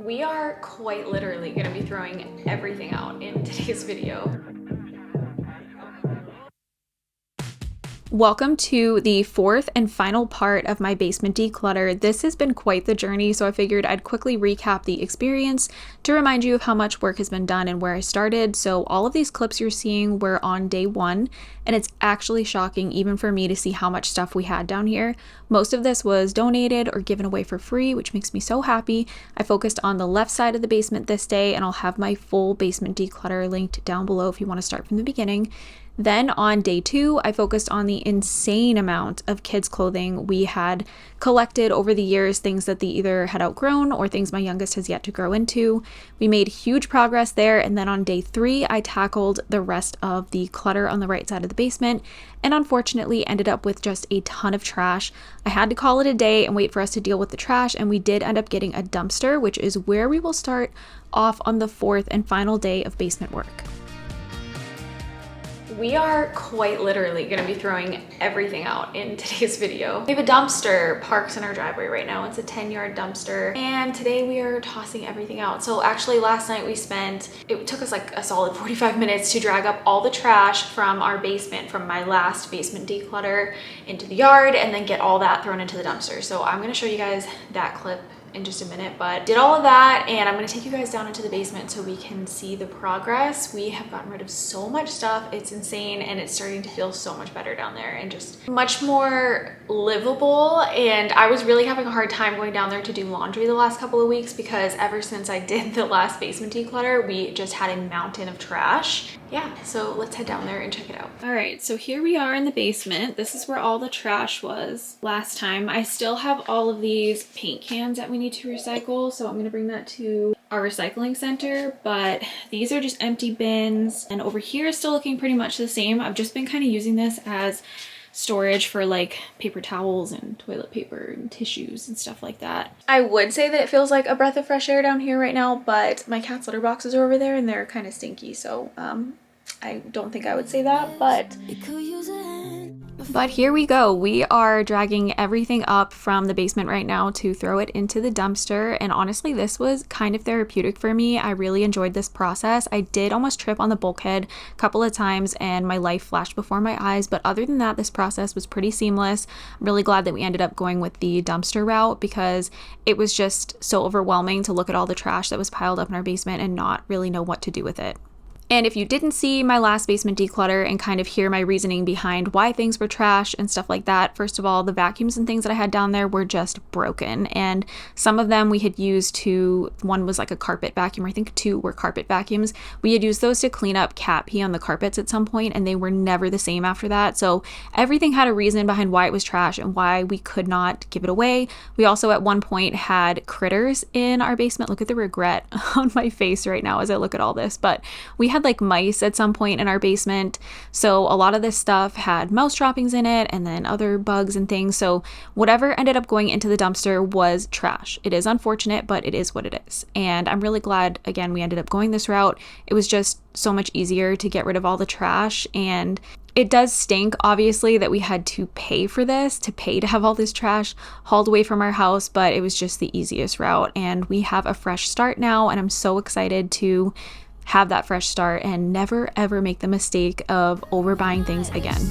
We are quite literally going to be throwing everything out in today's video. Welcome to the fourth and final part of my basement declutter. This has been quite the journey, so I figured I'd quickly recap the experience to remind you of how much work has been done and where I started. So all of these clips you're seeing were on day one, and it's actually shocking even for me to see how much stuff we had down here. Most of this was donated or given away for free, which makes me so happy. I focused on the left side of the basement this day, and I'll have my full basement declutter linked down below if you want to start from the beginning. Then on day two, I focused on the insane amount of kids' clothing we had collected over the years, things that they either had outgrown or things my youngest has yet to grow into. We made huge progress there, and then on day three, I tackled the rest of the clutter on the right side of the basement, and unfortunately ended up with just a ton of trash. I had to call it a day and wait for us to deal with the trash, and we did end up getting a dumpster, which is where we will start off on the fourth and final day of basement work. We are quite literally going to be throwing everything out in today's video. We have a dumpster parked in our driveway right now. It's a 10-yard dumpster, and today we are tossing everything out. So actually last night it took us like a solid 45 minutes to drag up all the trash from our basement, from my last basement declutter, into the yard, and then get all that thrown into the dumpster. So I'm going to show you guys that clip in just a minute, but did all of that, and I'm going to take you guys down into the basement so we can see the progress. We have gotten rid of so much stuff, it's insane, and it's starting to feel so much better down there and just much more livable. And I was really having a hard time going down there to do laundry the last couple of weeks because ever since I did the last basement declutter, we just had a mountain of trash. Yeah, so let's head down there and check it out. All right, so here we are in the basement. This is where all the trash was last time. I still have all of these paint cans that we need to recycle, so I'm gonna bring that to our recycling center, but these are just empty bins. And over here is still looking pretty much the same. I've just been kind of using this as storage for like paper towels and toilet paper and tissues and stuff like that. I would say that it feels like a breath of fresh air down here right now, but my cat's litter boxes are over there and they're kind of stinky, so I don't think I would say that, but here we go. We are dragging everything up from the basement right now to throw it into the dumpster, and honestly this was kind of therapeutic for me. I really enjoyed this process. I did almost trip on the bulkhead a couple of times and my life flashed before my eyes, but other than that, this process was pretty seamless. I'm really glad that we ended up going with the dumpster route because it was just so overwhelming to look at all the trash that was piled up in our basement and not really know what to do with it. And if you didn't see my last basement declutter and kind of hear my reasoning behind why things were trash and stuff like that, first of all, the vacuums and things that I had down there were just broken. And some of them we had used one was like a carpet vacuum, or I think two were carpet vacuums. We had used those to clean up cat pee on the carpets at some point, and they were never the same after that. So everything had a reason behind why it was trash and why we could not give it away. We also at one point had critters in our basement. Look at the regret on my face right now as I look at all this, but we had like mice at some point in our basement, so a lot of this stuff had mouse droppings in it and then other bugs and things. So whatever ended up going into the dumpster was trash. It is unfortunate, but it is what it is, and I'm really glad again we ended up going this route. It was just so much easier to get rid of all the trash, and it does stink obviously that we had to pay for this, to have all this trash hauled away from our house, but it was just the easiest route, and we have a fresh start now, and I'm so excited to have that fresh start and never ever make the mistake of overbuying things again.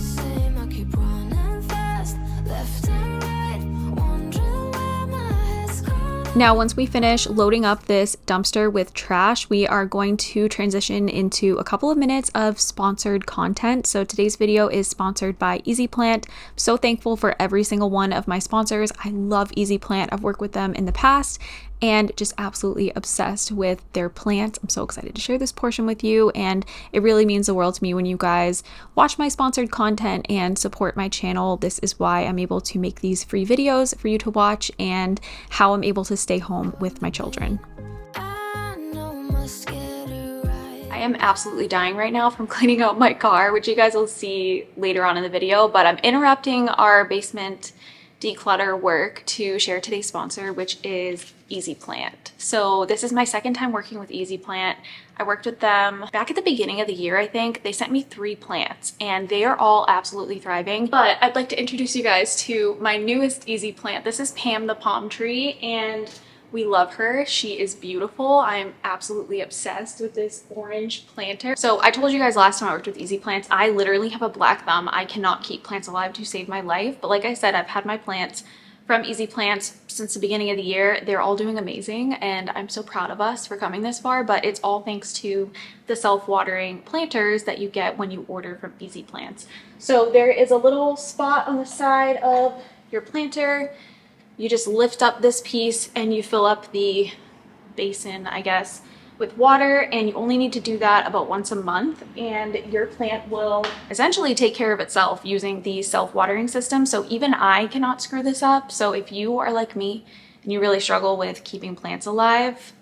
Now, once we finish loading up this dumpster with trash, we are going to transition into a couple of minutes of sponsored content. So today's video is sponsored by Easy Plant. I'm so thankful for every single one of my sponsors. I love Easy Plant. I've worked with them in the past and just absolutely obsessed with their plants. I'm so excited to share this portion with you, and it really means the world to me when you guys watch my sponsored content and support my channel. This is why I'm able to make these free videos for you to watch and how I'm able to stay home with my children. I am absolutely dying right now from cleaning out my car, which you guys will see later on in the video, but I'm interrupting our basement declutter work to share today's sponsor, which is Easy Plant. So this is my second time working with Easy Plant. I worked with them back at the beginning of the year, I think. They sent me 3 plants and they are all absolutely thriving. But I'd like to introduce you guys to my newest Easy Plant. This is Pam the palm tree, and We love her. She is beautiful. I am absolutely obsessed with this orange planter. So I told you guys last time I worked with Easy Plants, I literally have a black thumb. I cannot keep plants alive to save my life. But like I said, I've had my plants from Easy Plants since the beginning of the year. They're all doing amazing and I'm so proud of us for coming this far, but it's all thanks to the self-watering planters that you get when you order from Easy Plants. So there is a little spot on the side of your planter. You just lift up this piece and you fill up the basin, I guess, with water, and you only need to do that about once a month, and your plant will essentially take care of itself using the self-watering system. So even I cannot screw this up. So if you are like me and you really struggle with keeping plants alive,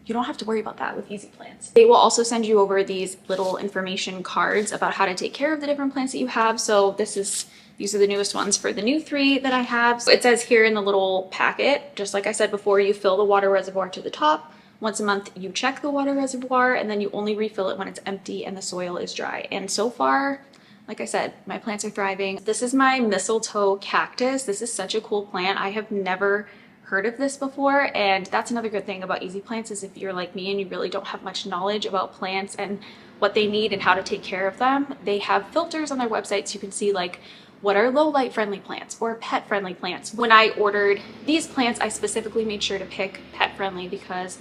you don't have to worry about that with Easy Plants. They will also send you over these little information cards about how to take care of the different plants that you have. So these are the newest ones for the new 3 that I have. So it says here in the little packet, just like I said before, you fill the water reservoir to the top. Once a month, you check the water reservoir, and then you only refill it when it's empty and the soil is dry. And so far, like I said, my plants are thriving. This is my mistletoe cactus. This is such a cool plant. I have never heard of this before, and that's another good thing about Easy Plants is if you're like me and you really don't have much knowledge about plants and what they need and how to take care of them, they have filters on their website so you can see like what are low light friendly plants or pet friendly plants. When I ordered these plants, I specifically made sure to pick pet friendly because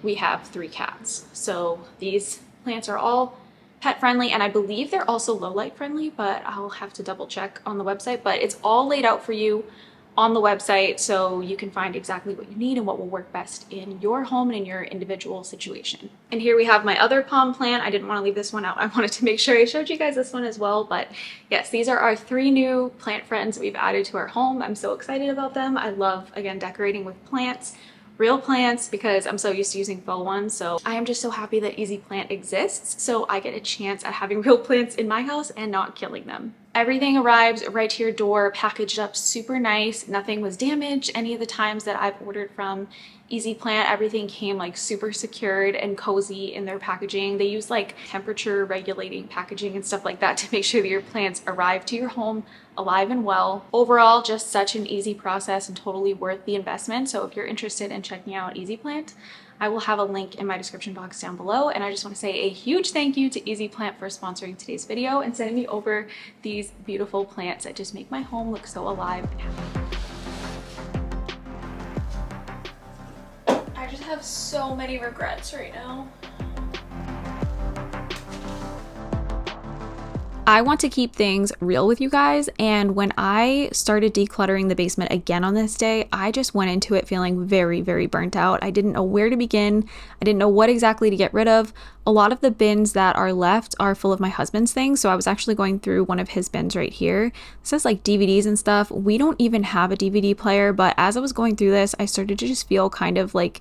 we have 3 cats. So these plants are all pet friendly, and I believe they're also low light friendly, but I'll have to double check on the website. But it's all laid out for you on the website so you can find exactly what you need and what will work best in your home and in your individual situation. And here we have my other palm plant. I didn't want to leave this one out. I wanted to make sure I showed you guys this one as well. But yes, these are our 3 new plant friends we've added to our home. I'm so excited about them. I love, again, decorating with plants, real plants, because I'm so used to using faux ones. So I am just so happy that Easy Plant exists, so I get a chance at having real plants in my house and not killing them. Everything arrives right to your door, packaged up super nice. Nothing was damaged any of the times that I've ordered from Easy Plant. Everything came like super secured and cozy in their packaging. They use like temperature regulating packaging and stuff like that to make sure that your plants arrive to your home alive and well. Overall, just such an easy process and totally worth the investment. So if you're interested in checking out Easy Plant, I will have a link in my description box down below. And I just want to say a huge thank you to Easy Plant for sponsoring today's video and sending me over these beautiful plants that just make my home look so alive and happy. I just have so many regrets right now. I want to keep things real with you guys, and when I started decluttering the basement again on this day, I just went into it feeling very, very burnt out. I didn't know where to begin. I didn't know what exactly to get rid of. A lot of the bins that are left are full of my husband's things, so I was actually going through one of his bins right here. It says like DVDs and stuff. We don't even have a DVD player, but as I was going through this, I started to just feel kind of like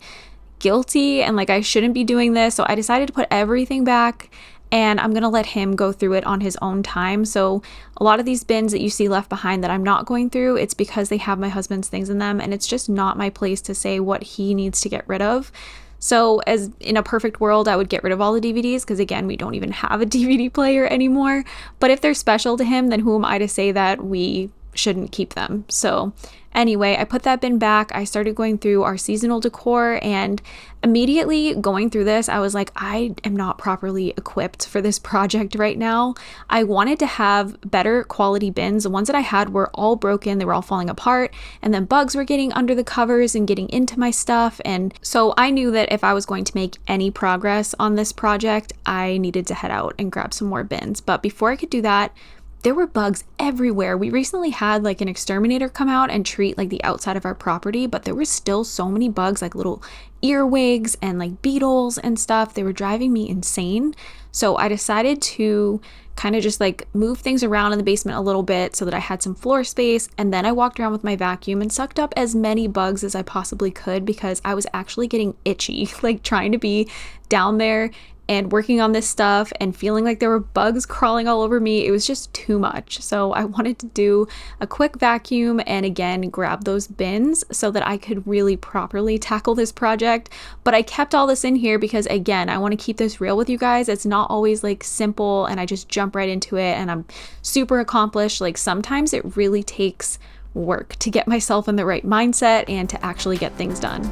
guilty and like I shouldn't be doing this, so I decided to put everything back, and I'm gonna let him go through it on his own time. So a lot of these bins that you see left behind that I'm not going through, it's because they have my husband's things in them, and it's just not my place to say what he needs to get rid of. So as in a perfect world, I would get rid of all the DVDs because again, we don't even have a DVD player anymore. But if they're special to him, then who am I to say that we shouldn't keep them? So anyway, I put that bin back. I started going through our seasonal decor, and immediately going through this, I was like, I am not properly equipped for this project right now. I wanted to have better quality bins. The ones that I had were all broken. They were all falling apart, and then bugs were getting under the covers and getting into my stuff. And so I knew that if I was going to make any progress on this project, I needed to head out and grab some more bins. But before I could do that, there were bugs everywhere. We recently had like an exterminator come out and treat like the outside of our property, but there were still so many bugs, like little earwigs and like beetles and stuff. They were driving me insane. So I decided to kind of just like move things around in the basement a little bit so that I had some floor space. And then I walked around with my vacuum and sucked up as many bugs as I possibly could because I was actually getting itchy, like trying to be down there and working on this stuff and feeling like there were bugs crawling all over me. It was just too much. So I wanted to do a quick vacuum and again, grab those bins so that I could really properly tackle this project. But I kept all this in here because again, I want to keep this real with you guys. It's not always like simple and I just jump right into it and I'm super accomplished. Like sometimes it really takes work to get myself in the right mindset and to actually get things done.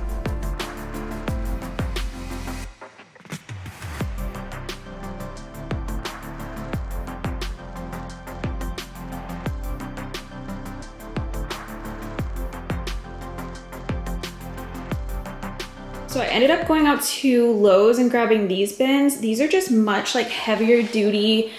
So I ended up going out to Lowe's and grabbing these bins. These are just much like heavier duty,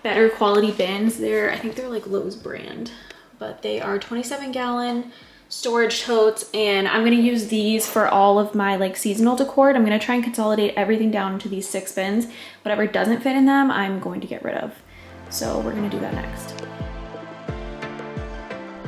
better quality bins. I think they're like Lowe's brand, but they are 27-gallon storage totes, and I'm gonna use these for all of my like seasonal decor. I'm gonna try and consolidate everything down into these 6 bins. Whatever doesn't fit in them, I'm going to get rid of. So we're gonna do that next.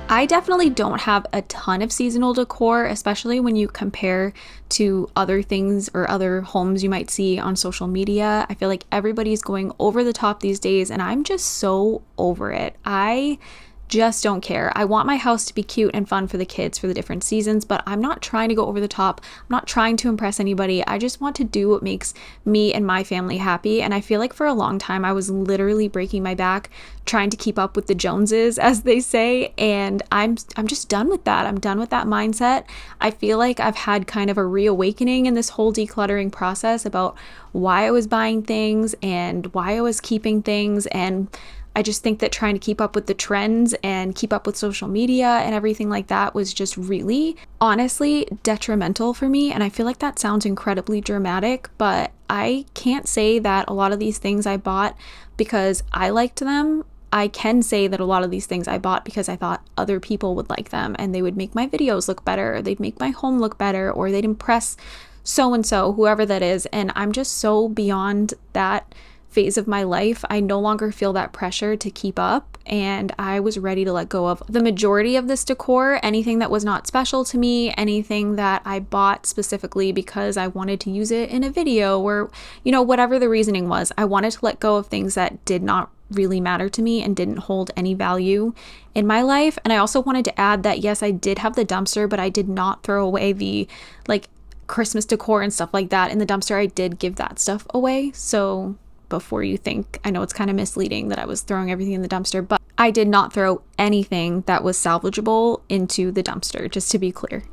I definitely don't have a ton of seasonal decor, especially when you compare to other things or other homes you might see on social media. I feel like everybody's going over the top these days, and I'm just so over it. I just don't care. I want my house to be cute and fun for the kids for the different seasons, but I'm not trying to go over the top. I'm not trying to impress anybody. I just want to do what makes me and my family happy. And I feel like for a long time, I was literally breaking my back trying to keep up with the Joneses, as they say. And I'm just done with that. I'm done with that mindset. I feel like I've had kind of a reawakening in this whole decluttering process about why I was buying things and why I was keeping things. And I just think that trying to keep up with the trends and keep up with social media and everything like that was just really, honestly, detrimental for me. And I feel like that sounds incredibly dramatic, but I can't say that a lot of these things I bought because I liked them. I can say that a lot of these things I bought because I thought other people would like them and they would make my videos look better, or they'd make my home look better, or they'd impress so-and-so, whoever that is. And I'm just so beyond that phase of my life. I no longer feel that pressure to keep up, and I was ready to let go of the majority of this decor. Anything that was not special to me, anything that I bought specifically because I wanted to use it in a video, or whatever the reasoning was, I wanted to let go of things that did not really matter to me and didn't hold any value in my life. And I also wanted to add that yes, I did have the dumpster, but I did not throw away the like Christmas decor and stuff like that in the dumpster. I did give that stuff away. So before you think, I know it's kind of misleading that I was throwing everything in the dumpster, but I did not throw anything that was salvageable into the dumpster, just to be clear.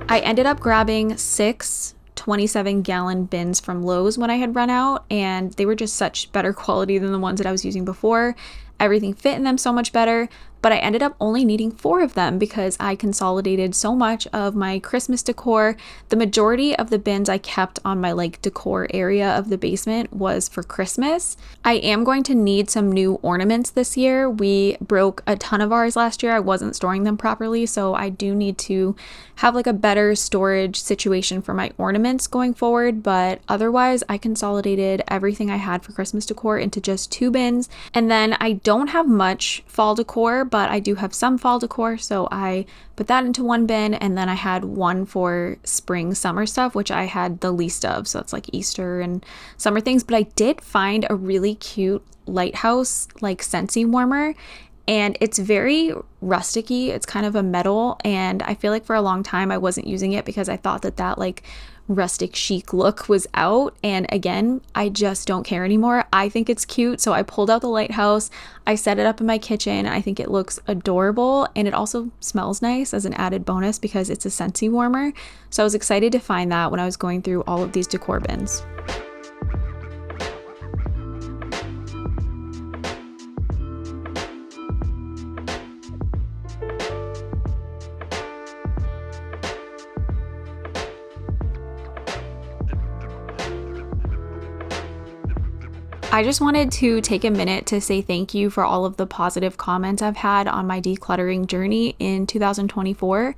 I ended up grabbing 6 27-gallon bins from Lowe's when I had run out, and they were just such better quality than the ones that I was using before. Everything fit in them so much better, but I ended up only needing 4 of them because I consolidated so much of my Christmas decor. The majority of the bins I kept on my like decor area of the basement was for Christmas. I am going to need some new ornaments this year. We broke a ton of ours last year. I wasn't storing them properly, so I do need to have like a better storage situation for my ornaments going forward. But otherwise, I consolidated everything I had for Christmas decor into just 2 bins. And then I don't have much fall decor, but I do have some fall decor, so I put that into 1 bin, and then I had 1 for spring summer stuff, which I had the least of, so that's like Easter and summer things. But I did find a really cute lighthouse like Scentsy warmer, and it's very rusticy. It's kind of a metal, and I feel like for a long time I wasn't using it because I thought that like rustic chic look was out, and again, I just don't care anymore. I think it's cute, so I pulled out the lighthouse, I set it up in my kitchen. I think it looks adorable, and it also smells nice as an added bonus because it's a Scentsy warmer. So I was excited to find that when I was going through all of these decor bins. I just wanted to take a minute to say thank you for all of the positive comments I've had on my decluttering journey in 2024.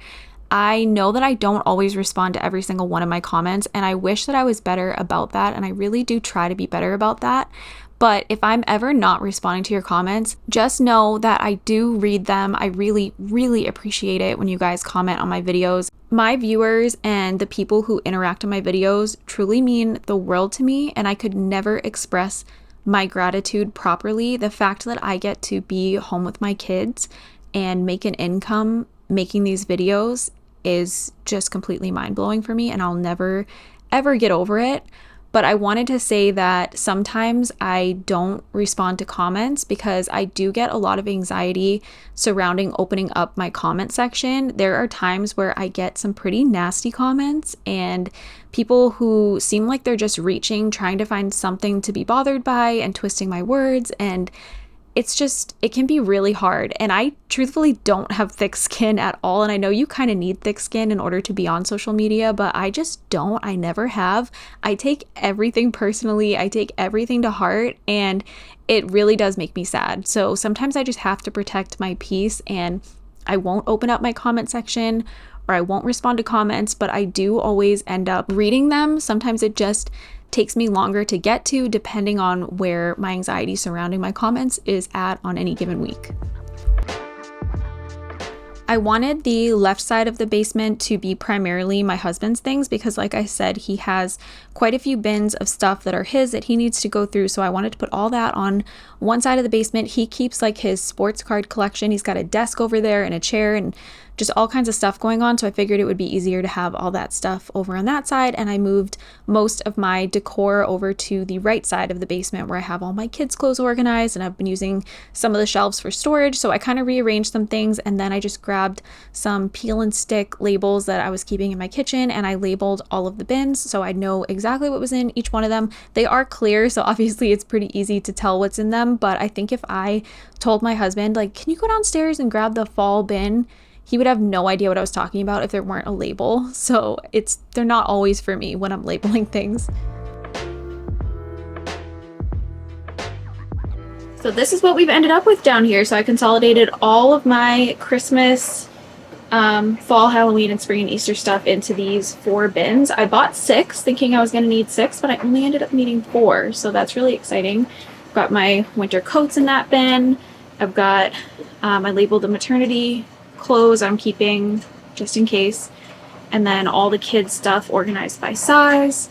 I know that I don't always respond to every single one of my comments, and I wish that I was better about that, and I really do try to be better about that. But if I'm ever not responding to your comments, just know that I do read them. I really, really appreciate it when you guys comment on my videos. My viewers and the people who interact on my videos truly mean the world to me, and I could never express my gratitude properly. The fact that I get to be home with my kids and make an income making these videos is just completely mind-blowing for me, and I'll never, ever get over it. But I wanted to say that sometimes I don't respond to comments because I do get a lot of anxiety surrounding opening up my comment section. There are times where I get some pretty nasty comments and people who seem like they're just reaching, trying to find something to be bothered by and twisting my words, and it can be really hard. And I truthfully don't have thick skin at all. And I know you kind of need thick skin in order to be on social media, but I just don't. I never have. I take everything personally. I take everything to heart, and it really does make me sad. So sometimes I just have to protect my peace, and I won't open up my comment section or I won't respond to comments, but I do always end up reading them. Sometimes it just takes me longer to get to, depending on where my anxiety surrounding my comments is at on any given week. I wanted the left side of the basement to be primarily my husband's things because, like I said, he has quite a few bins of stuff that are his that he needs to go through. So I wanted to put all that on one side of the basement. He keeps like his sports card collection. He's got a desk over there and a chair and just all kinds of stuff going on. So I figured it would be easier to have all that stuff over on that side. And I moved most of my decor over to the right side of the basement where I have all my kids' clothes organized, and I've been using some of the shelves for storage. So I kind of rearranged some things, and then I just grabbed some peel and stick labels that I was keeping in my kitchen, and I labeled all of the bins so I know exactly what was in each one of them. They are clear, so obviously it's pretty easy to tell what's in them, but I think if I told my husband, like, can you go downstairs and grab the fall bin, he would have no idea what I was talking about if there weren't a label. So they're not always for me when I'm labeling things. So this is what we've ended up with down here. So I consolidated all of my Christmas, fall, Halloween, and spring and Easter stuff into these 4 bins. I bought 6 thinking I was going to need 6, but I only ended up needing 4. So that's really exciting. I've got my winter coats in that bin. I've got, I labeled the maternity clothes I'm keeping just in case, and then all the kids stuff organized by size.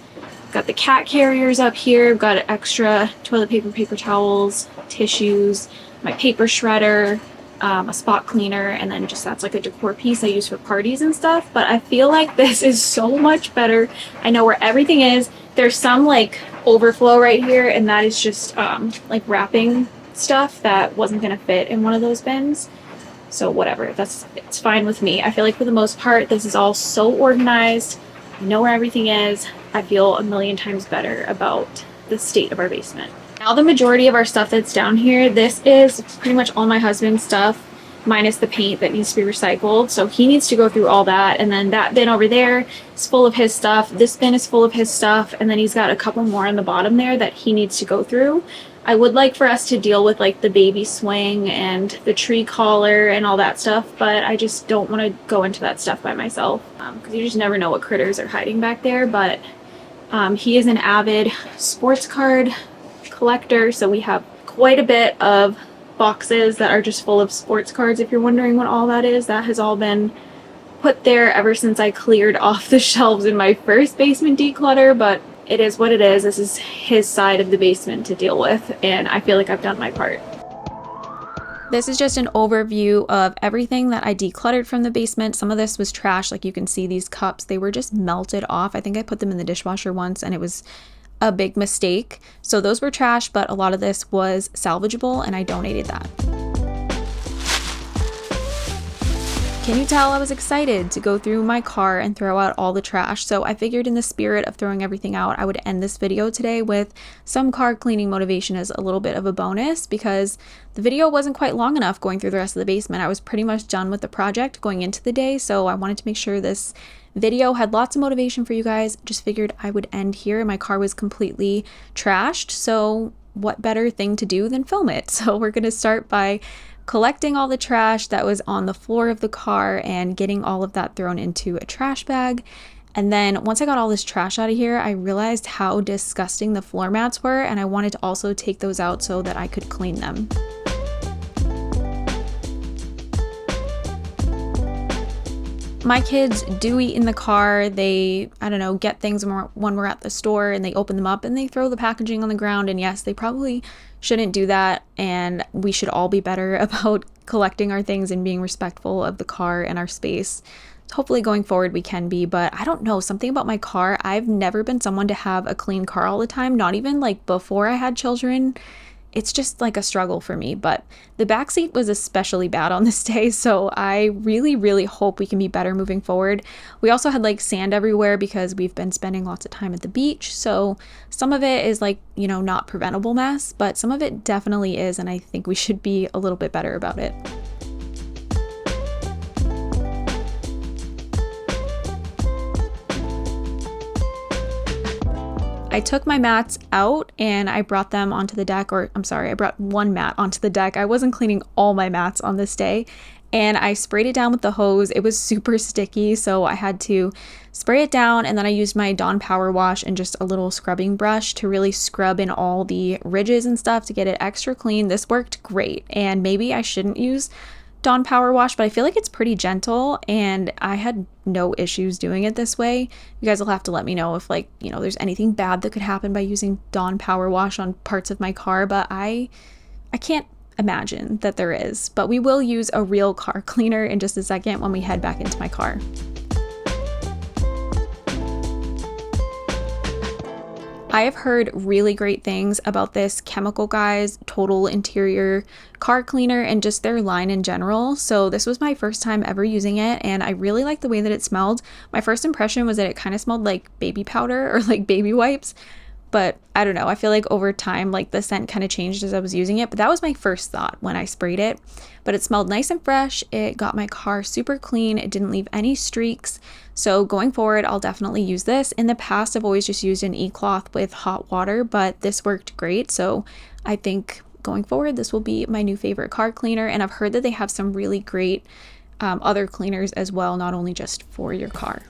Got the cat carriers up here. I've got extra toilet paper, paper towels, tissues, my paper shredder, a spot cleaner, and then just that's like a decor piece I use for parties and stuff. But I feel like this is so much better. I know where everything is. There's some like overflow right here, and that is just like wrapping stuff that wasn't gonna fit in one of those bins. So whatever, it's fine with me. I feel like for the most part, this is all so organized. I know where everything is. I feel a million times better about the state of our basement. Now the majority of our stuff that's down here, this is pretty much all my husband's stuff, minus the paint that needs to be recycled. So he needs to go through all that. And then that bin over there is full of his stuff. This bin is full of his stuff. And then he's got a couple more on the bottom there that he needs to go through. I would like for us to deal with like the baby swing and the tree collar and all that stuff, but I just don't want to go into that stuff by myself because you just never know what critters are hiding back there. But he is an avid sports card collector, so we have quite a bit of boxes that are just full of sports cards. If you're wondering what all that is, that has all been put there ever since I cleared off the shelves in my first basement declutter, but it is what it is. This is his side of the basement to deal with, and I feel like I've done my part. This is just an overview of everything that I decluttered from the basement. Some of this was trash. Like you can see these cups, they were just melted off. I think I put them in the dishwasher once and it was a big mistake. So those were trash, but a lot of this was salvageable and I donated that. Can you tell I was excited to go through my car and throw out all the trash? So I figured in the spirit of throwing everything out, I would end this video today with some car cleaning motivation as a little bit of a bonus because the video wasn't quite long enough going through the rest of the basement. I was pretty much done with the project going into the day, so I wanted to make sure this video had lots of motivation for you guys. Just figured I would end here. My car was completely trashed, so what better thing to do than film it? So we're gonna start by collecting all the trash that was on the floor of the car and getting all of that thrown into a trash bag. And then once I got all this trash out of here, I realized how disgusting the floor mats were, and I wanted to also take those out so that I could clean them. My kids do eat in the car. They, I don't know, get things when we're at the store and they open them up and they throw the packaging on the ground. And yes, they probably shouldn't do that. And we should all be better about collecting our things and being respectful of the car and our space. Hopefully going forward we can be, but I don't know, something about my car. I've never been someone to have a clean car all the time, not even like before I had children. It's just like a struggle for me, but the backseat was especially bad on this day, so I really hope we can be better moving forward. We also had like sand everywhere because we've been spending lots of time at the beach, so some of it is like, you know, not preventable mess, but some of it definitely is, and I think we should be a little bit better about it. I took my mats out and I brought them onto the deck, or I'm sorry, I brought one mat onto the deck. I wasn't cleaning all my mats on this day, and I sprayed it down with the hose. It was super sticky, so I had to spray it down, and then I used my Dawn Power Wash and just a little scrubbing brush to really scrub in all the ridges and stuff to get it extra clean. This worked great, and maybe I shouldn't use Dawn Power Wash, but I feel like it's pretty gentle and I had no issues doing it this way. You guys will have to let me know if, like, you know, there's anything bad that could happen by using Dawn Power Wash on parts of my car, but I can't imagine that there is. But we will use a real car cleaner in just a second when we head back into my car. I have heard really great things about this Chemical Guys Total Interior Car Cleaner and just their line in general. So this was my first time ever using it, and I really liked the way that it smelled. My first impression was that it kind of smelled like baby powder or like baby wipes, but I don't know. I feel like over time, like the scent kind of changed as I was using it, but that was my first thought when I sprayed it. But it smelled nice and fresh. It got my car super clean. It didn't leave any streaks. So going forward, I'll definitely use this. In the past, I've always just used an e-cloth with hot water, but this worked great. So I think going forward, this will be my new favorite car cleaner. And I've heard that they have some really great other cleaners as well, not only just for your car.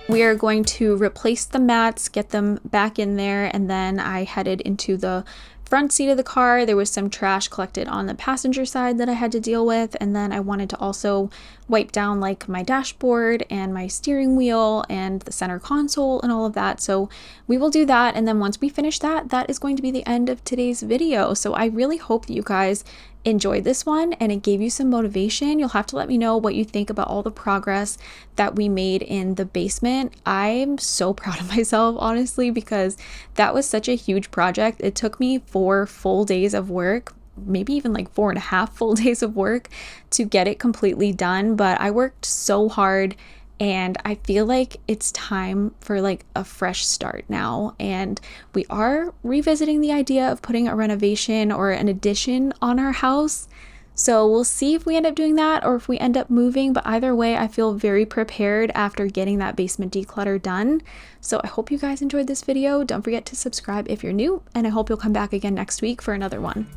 We are going to replace the mats, get them back in there, and then I headed into the front seat of the car. There was some trash collected on the passenger side that I had to deal with, and then I wanted to also wipe down like my dashboard and my steering wheel and the center console and all of that. So we will do that, and then once we finish that, that is going to be the end of today's video. So I really hope that you guys enjoyed this one and it gave you some motivation. You'll have to let me know what you think about all the progress that we made in the basement. I'm so proud of myself, honestly, because that was such a huge project. It took me 4 full days of work, maybe even like 4.5 full days of work to get it completely done, but I worked so hard. And I feel like it's time for like a fresh start now. And we are revisiting the idea of putting a renovation or an addition on our house. So we'll see if we end up doing that or if we end up moving. But either way, I feel very prepared after getting that basement declutter done. So I hope you guys enjoyed this video. Don't forget to subscribe if you're new. And I hope you'll come back again next week for another one.